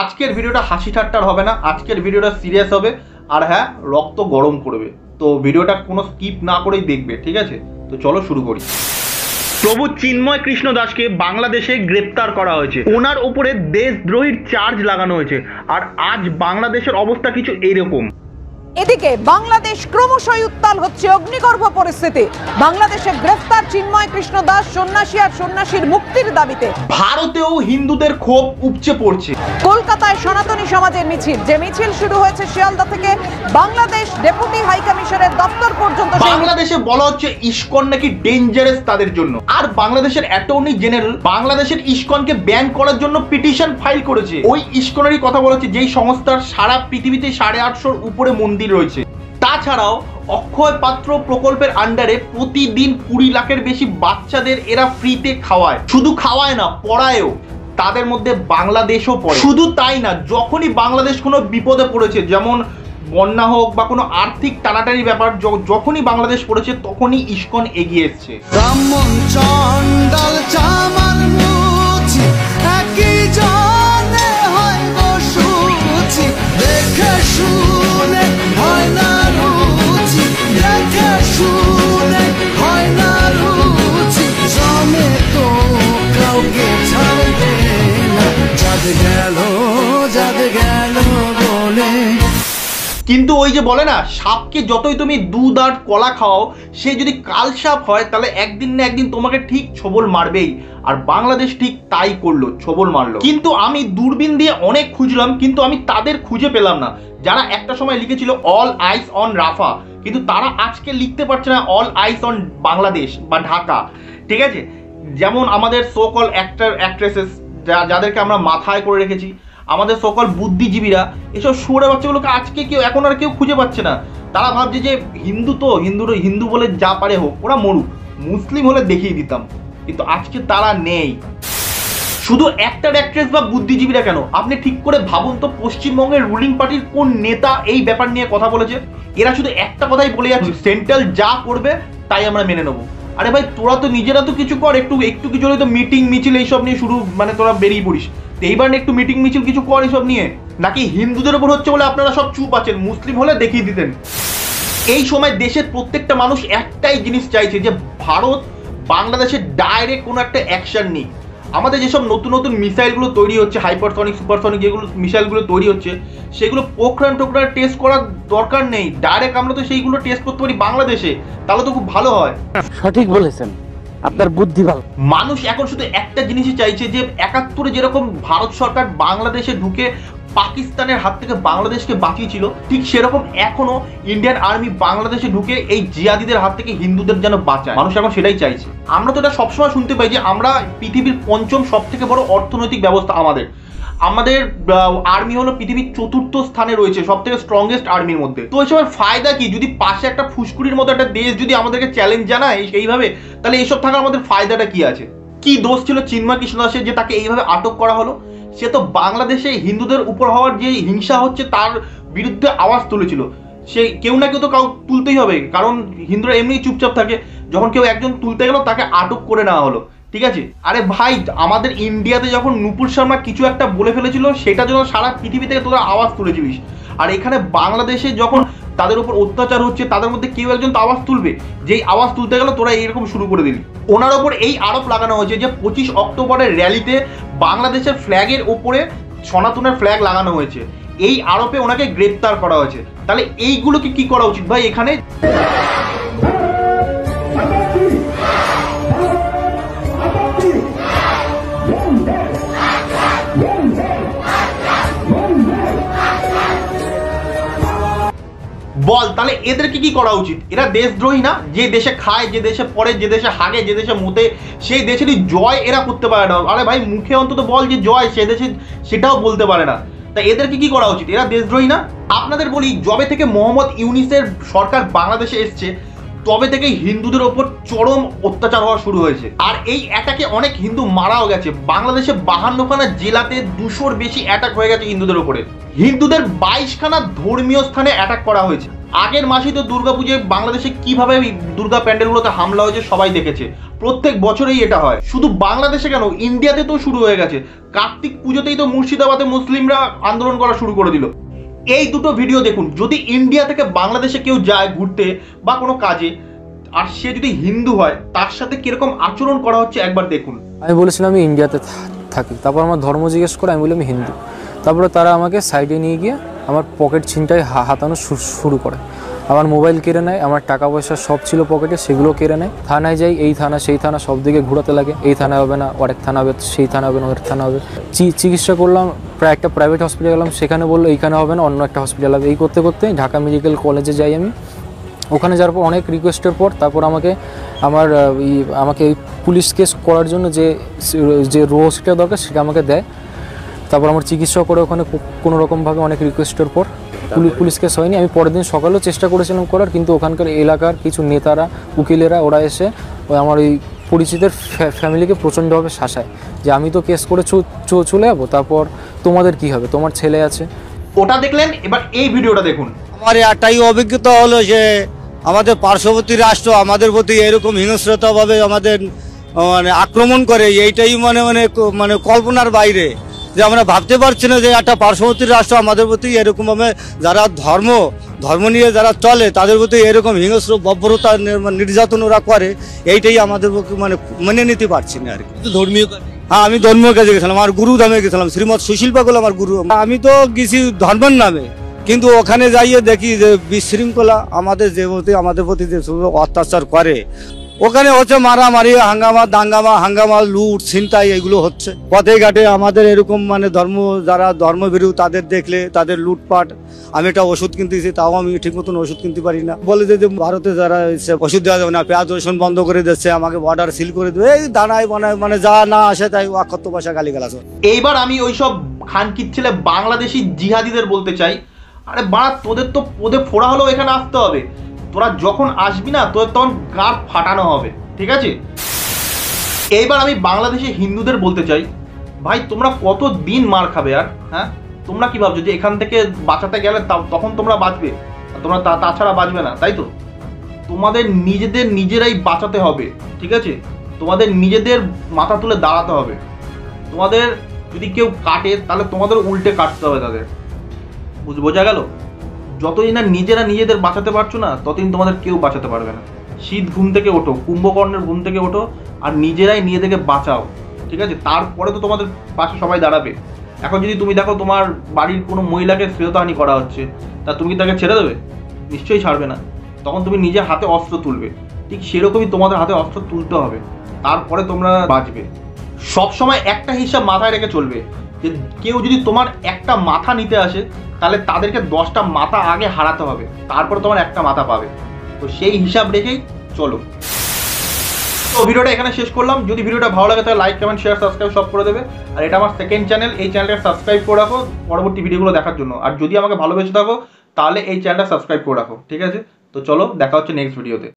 আজকের ভিডিওটা হাসি ঠাট্টার হবে না, আজকের ভিডিওটা সিরিয়াস হবে আর হ্যাঁ রক্ত গরম করবে। তো ভিডিওটা কোনো স্কিপ না করেই দেখবে, ঠিক আছে? তো চলো শুরু করি। প্রভু চিন্ময় কৃষ্ণ দাসকে বাংলাদেশে গ্রেপ্তার করা হয়েছে, ওনার উপরে দেশদ্রোহীর চার্জ লাগানো হয়েছে। আর আজ বাংলাদেশের অবস্থা কিছু এইরকম। এদিকে বাংলাদেশ ক্রমশই উত্তাল হচ্ছে অগ্নিগর্ভ পরিস্থিতি। বাংলাদেশে গ্রেফতার চিন্ময় কৃষ্ণ দাস সন্ন্যাসী আর সন্ন্যাসীর মুক্তির দাবিতে ভারতেও হিন্দুদের ক্ষোভ উপচে পড়ছে। কলকাতায় সনাতনী সমাজের মিছিল, যে মিছিল শুরু হয়েছে শিয়ালদা থেকে বাংলাদেশ ডেপুটি হাই কমিশনের দপ্তর পর্যন্ত। বাংলাদেশে বলা হচ্ছে ইসকন নাকি ডেঞ্জারাস তাদের জন্য। আর বাংলাদেশের অ্যাটর্নি জেনারেল বাংলাদেশের ইসকনকে ব্যান করার জন্য পিটিশন ফাইল করেছে। ওই ইসকনেরই কথা বলা হচ্ছে, যেই সংস্থার সারা পৃথিবীতে 850-র উপরে মন্দির রয়েছে। তাছাড়াও অক্ষয় পাত্র প্রকল্পের আন্ডারে প্রতিদিন 20 লাখের বেশি বাচ্চাদের এরা ফ্রিতে খাওয়ায়। শুধু খাওয়ায় না, পড়ায়ও। তাদের মধ্যে বাংলাদেশও পড়ে। শুধু তাই না, যখনই বাংলাদেশ কোনো বিপদে পড়েছে, যেমন বন্যা হোক বা কোনো আর্থিক টানাটানি ব্যাপার, যখনই বাংলাদেশ পড়েছে তখনই ইসকন এগিয়ে এসছে। কিন্তু ওই যে বলে না, সাপকে যতই তুমি দুধ আর কলা খাওয়াও, সে যদি কাল সাপ হয় তাহলে একদিন না একদিন তোমাকে ঠিক ছোবল মারবেই। আর বাংলাদেশ ঠিক তাই করলো, ছোবল মারলো। কিন্তু আমি দূরবীন দিয়ে অনেক খুঁজলাম, কিন্তু আমি তাদের খুঁজে পেলাম না যারা একটা সময় লিখেছিল অল আইস অন রাফা। কিন্তু তারা আজকে লিখতে পারছে না অল আইস অন বাংলাদেশ বা ঢাকা, ঠিক আছে? যেমন আমাদের সকল অ্যাক্টর অ্যাক্ট্রেসেস যাদেরকে আমরা মাথায় করে রেখেছি, আমাদের সকল বুদ্ধিজীবীরা, এসব শুয়োরের বাচ্চাগুলোকে আজকে এখন আর কেউ খুঁজে পাচ্ছে না। তারা ভাবছে যে হিন্দু তো হিন্দু বলে যা পারে হোক, ওরা মরুক, মুসলিম হলে দেখিয়ে দিতাম। কিন্তু আজকে তারা নেই। শুধু অ্যাক্টর অ্যাক্ট্রেস বা বুদ্ধিজীবীরা কেন, আপনি ঠিক করে ভাবুন তো, পশ্চিমবঙ্গের রুলিং পার্টির কোন নেতা এই ব্যাপার নিয়ে কথা বলেছে? এরা শুধু একটা কথাই বলে যাচ্ছে, সেন্ট্রাল যা করবে তাই আমরা মেনে নেবো। আরে ভাই, তোরা তো নিজেরা তো কিছু কর, একটু কিছু হলে তো মিটিং মিছিল এইসব নিয়ে শুরু, মানে তোরা বেরিয়ে পড়িস। এইবার একটু মিটিং মিছিল কিছু কর এইসব নিয়ে। নাকি হিন্দুদের উপর হচ্ছে বলে আপনারা সব চুপ আছেন, মুসলিম হলে দেখিয়ে দিতেন। এই সময় দেশের প্রত্যেকটা মানুষ একটাই জিনিস চাইছে, যে ভারত বাংলাদেশের ডাইরেক্ট কোনো একটা অ্যাকশন নিক। আমাদের যেসব নতুন নতুন মিসাইলগুলো তৈরি হচ্ছে, হাইপারসনিক সুপারসনিক যেগুলো মিসাইলগুলো তৈরি হচ্ছে, সেগুলো পোখরান টোকরান টেস্ট করার দরকার নেই। ডাইরেক্ট আমরা তো সেইগুলো টেস্ট করতে পারি বাংলাদেশে, তাহলে তো খুব ভালো হয়। সঠিক বলেছেন, আপনার বুদ্ধি ভালো। মানুষ এখন শুধু একটা জিনিসই চাইছে, যে 71-এ যেরকম ভারত সরকার বাংলাদেশে ঢুকে পাকিস্তানের হাত থেকে বাংলাদেশকে বাঁচিয়েছিল, ঠিক সেরকম এখনো ইন্ডিয়ান আর্মি বাংলাদেশে ঢুকে এই জিহাদিদের হাত থেকে হিন্দুদের যেন বাঁচায়। মানুষ এখন সেটাই চাইছে। আমরা তো এটা সবসময় শুনতে পাই যে আমরা পৃথিবীর 5ম সবথেকে বড় অর্থনৈতিক ব্যবস্থা। আমাদের আর্মি হলো পৃথিবীর 4র্থ স্থানে রয়েছে, সব থেকে স্ট্রংগেস্ট আর্মির মধ্যে। তো এই সময় ফায়দা কি, যদি পাশে একটা ফুসকুড়ির মতো একটা দেশ যদি আমাদেরকে চ্যালেঞ্জ জানায় এইভাবে, তাহলে এইসব থাকার আমাদের ফায়দাটা কি আছে? কি দোষ ছিল চিন্ময় কৃষ্ণ দাসের যে তাকে এইভাবে আটক করা হলো? সে তো বাংলাদেশে হিন্দুদের উপর হওয়ার যে হিংসা হচ্ছে তার বিরুদ্ধে আওয়াজ তুলেছিল। সে কেউ না কেউ তো কাউ তুলতেই হবে, কারণ হিন্দুরা এমনি চুপচাপ থাকে। যখন কেউ একজন তুলতে গেল, তাকে আটক করে নেওয়া হলো, ঠিক আছে? আরে ভাই, আমাদের ইন্ডিয়াতে যখন নুপুর শর্মা কিছু একটা বলে ফেলেছিল, সেটা জন্য সারা পৃথিবী থেকে তোরা আওয়াজ তুলেছিলিস। আর এখানে বাংলাদেশে যখন তাদের উপর অত্যাচার হচ্ছে, তাদের মধ্যে কেউ একজন তো আওয়াজ তুলবে। যেই আওয়াজ তুলতে গেল, তোরা এইরকম শুরু করে দিলি। ওনার ওপর এই আরোপ লাগানো হয়েছে যে 25 অক্টোবরের র্যালিতে বাংলাদেশের ফ্ল্যাগের ওপরে সনাতনের ফ্ল্যাগ লাগানো হয়েছে। এই আরোপে ওনাকে গ্রেপ্তার করা হয়েছে। তাহলে এইগুলোকে কি করা উচিত ভাই? এখানে বল, তাহলে এদেরকে কি করা উচিত? এরা দেশদ্রোহী না? যে দেশে খায়, যে দেশে পড়ে, যে দেশে হাগে, যে দেশে মুতে, সেই দেশেরই জয় এরা করতে পারে না। আরে ভাই, মুখে অন্তত বল যে জয়, সে দেশে সেটাও বলতে পারে না। তা এদেরকে কি করা উচিত? এরা দেশদ্রোহী না? আপনাদের বলি, যবে থেকে মোহাম্মদ ইউনিসের সরকার বাংলাদেশে এসছে, তবে থেকে হিন্দুদের ওপর চরম অত্যাচার হওয়া শুরু হয়েছে। আর এই অ্যাটাকে অনেক হিন্দু মারাও গেছে। বাংলাদেশে 52খানা জেলাতে 200-র বেশি অ্যাটাক হয়ে গেছে হিন্দুদের ওপরে। হিন্দুদের 22খানা ধর্মীয় স্থানে অ্যাটাক করা হয়েছে। আগের মাসেই তো দুর্গাপুজোয় বাংলাদেশে কিভাবে দুর্গা প্যান্ডেলগুলোতে হামলা হয়েছে সবাই দেখেছে। প্রত্যেক বছরেই এটা হয়, শুধু বাংলাদেশে কেন, ইন্ডিয়াতে তো শুরু হয়ে গেছে। কার্তিক পুজোতেই তো মুর্শিদাবাদে মুসলিমরা আন্দোলন করা শুরু করে দিল। এই দুটো ভিডিও দেখুন, যদি ইন্ডিয়া থেকে বাংলাদেশে কেউ যায় ঘুরতে বা কোনো কাজে, আর সে যদি হিন্দু হয়, তার সাথে কিরকম আচরণ করা হচ্ছে একবার দেখুন। আমি বলেছিলাম আমি ইন্ডিয়াতে থাকি, তারপর আমার ধর্ম জিজ্ঞেস করে আমি বললাম আমি হিন্দু। তারপরে তারা আমাকে সাইডে নিয়ে গিয়ে আমার পকেট ছিনটাই হাতানো শুরু করে, আমার মোবাইল কেড়ে নেয়, আমার টাকা পয়সা সব ছিল পকেটে সেগুলো কেড়ে নেয়। থানায় যাই, এই থানা সেই থানা, সব দিকে ঘোরাতে লাগে, এই থানা হবে না আরেক থানা হবে, সেই থানা হবে না ওর থানা হবে। চিকিৎসা করলাম, প্রায় একটা প্রাইভেট হসপিটাল গেলাম, সেখানে বললো এইখানে হবে না অন্য একটা হসপিটাল হবে। এই করতে করতে ঢাকা মেডিকেল কলেজে যাই আমি। ওখানে যাওয়ার পর অনেক রিকোয়েস্টের পর তারপর আমাকে এই পুলিশ কেস করার জন্য যে রোজটা দরকার সেটা আমাকে দেয়। তারপর আমার চিকিৎসা করে ওখানে কোনো রকমভাবে অনেক রিকোয়েস্টের পর পুলিশ কেস হয়নি। আমি পরের দিন সকালেও চেষ্টা করেছিলাম করার, কিন্তু ওখানকার এলাকার কিছু নেতারা, উকিলেরা, ওরা এসে আমার এই পরিচিতের ফ্যামিলিকে প্রচণ্ডভাবে শাসায় যে আমি তো কেস করে চলে যাবো, তারপর তোমাদের কি হবে, তোমার ছেলে আছে। ওটা দেখলেন, এবার এই ভিডিওটা দেখুন। আমার একটাই অভিজ্ঞতা হলো যে আমাদের পার্শ্ববর্তী রাষ্ট্র আমাদের প্রতি এরকম হিংস্রতাভাবে আমাদের আক্রমণ করে, এইটাই মানে কল্পনার বাইরে, যে আমরা ভাবতে পারছি না যে একটা পার্শ্ববর্তী রাষ্ট্র আমাদের প্রতি এরকমভাবে যারা ধর্ম নিয়ে যারা চলে তাদের প্রতি এরকম হিংস্র বর্বরতা নির্যাতন ওরা করে, এইটাই আমাদের মেনে নিতে পারছি না আর কি। ধর্মীয় হ্যাঁ, আমি ধর্মীয় কাজে গেছিলাম, আমার গুরু ধামে গেছিলাম, শ্রীমৎ সুশীল পাগল আমার গুরু। আমি তো গেছি ধর্মের নামে, কিন্তু ওখানে যাইয়ে দেখি যে বিশৃঙ্খলা আমাদের প্রতি যে অত্যাচার করে, ওখানে হচ্ছে মারামারি, হাঙ্গামা, লুট, ছিনতাই, এগুলো হচ্ছে পথে ঘাটে। আমাদের এরকম যারা ধর্মভীরু তাদের দেখলে তাদের লুটপাট। আমি একটা ওষুধ কিনতেছি, তাও আমি ঠিক মতন ওষুধ কিনতে পারি না। বলে যে ভারতে যারা ওষুধ দেওয়া যাবে না, পেঁয়াজ রসুন বন্ধ করে দিচ্ছে, আমাকে বর্ডার সিল করে দেবে, এই দাঁড়ায় বানায় যা না আসে তাই অকথ্য ভাষা গালিগালাজ। এইবার আমি ওইসব খানকির ছেলে বাংলাদেশি জিহাদিদের বলতে চাই, আরে বাড়া, তোদের তো ওদের ফোড়া হলেও এখানে আসতে হবে। তোরা যখন আসবি না, তোদের তখন গাঁট ফাটানো হবে, ঠিক আছে? এইবার আমি বাংলাদেশি হিন্দুদের বলতে চাই, ভাই তোমরা কত দিন মার খাবে আর? হ্যাঁ, তোমরা কি ভাবছো যে এখান থেকে বাঁচাতে গেলে তখন তোমরা বাঁচবে, তোমরা তাছাড়া বাঁচবে না, তাই তো? তোমাদের নিজেরাই বাঁচাতে হবে, ঠিক আছে? তোমাদের নিজেদের মাথা তুলে দাঁড়াতে হবে। তোমাদের যদি কেউ কাটে তাহলে তোমাদের উল্টে কাটতে হবে তাদের, বোঝা গেল? যতদিন না নিজেরা নিজেদের বাঁচাতে পারছো না, ততদিন তোমাদের কেউ বাঁচাতে পারবে না। শীত ঘুম থেকে ওঠো, কুম্ভকর্ণের ঘুম থেকে ওঠো, আর নিজেরাই নিজেদেরকে বাঁচাও, ঠিক আছে? তারপরে তো তোমাদের পাশে সবাই দাঁড়াবে। এখন যদি তুমি দেখো তোমার বাড়ির কোনো মহিলাকে শ্লীলতাহানি করা হচ্ছে, তা তুমি কি তাকে ছেড়ে দেবে? নিশ্চয়ই ছাড়বে না। তখন তুমি নিজের হাতে অস্ত্র তুলবে। ঠিক সেরকমই তোমাদের হাতে অস্ত্র তুলতে হবে, তারপরে তোমরা বাঁচবে। সবসময় একটা হিসাব মাথায় রেখে চলবে, যে কেউ যদি তোমার একটা মাথা নিতে আসে, তাহলে তাদেরকে 10টা মাথা আগে হারাতে হবে, তারপরে তোমার একটা মাথা পাবে। তো সেই হিসাব রেখেই চলো। তো ভিডিওটা এখানে শেষ করলাম। যদি ভিডিওটা ভালো লাগে তাহলে লাইক, কমেন্ট, শেয়ার, সাবস্ক্রাইব সব করে দেবে। আর এটা আমার সেকেন্ড চ্যানেল, এই চ্যানেলটা সাবস্ক্রাইব করে রাখো পরবর্তী ভিডিওগুলো দেখার জন্য। আর যদি আমাকে ভালোবেসে থাকো তাহলে এই চ্যানেলটা সাবস্ক্রাইব করে রাখো, ঠিক আছে? তো চলো, দেখা হচ্ছে নেক্সট ভিডিওতে।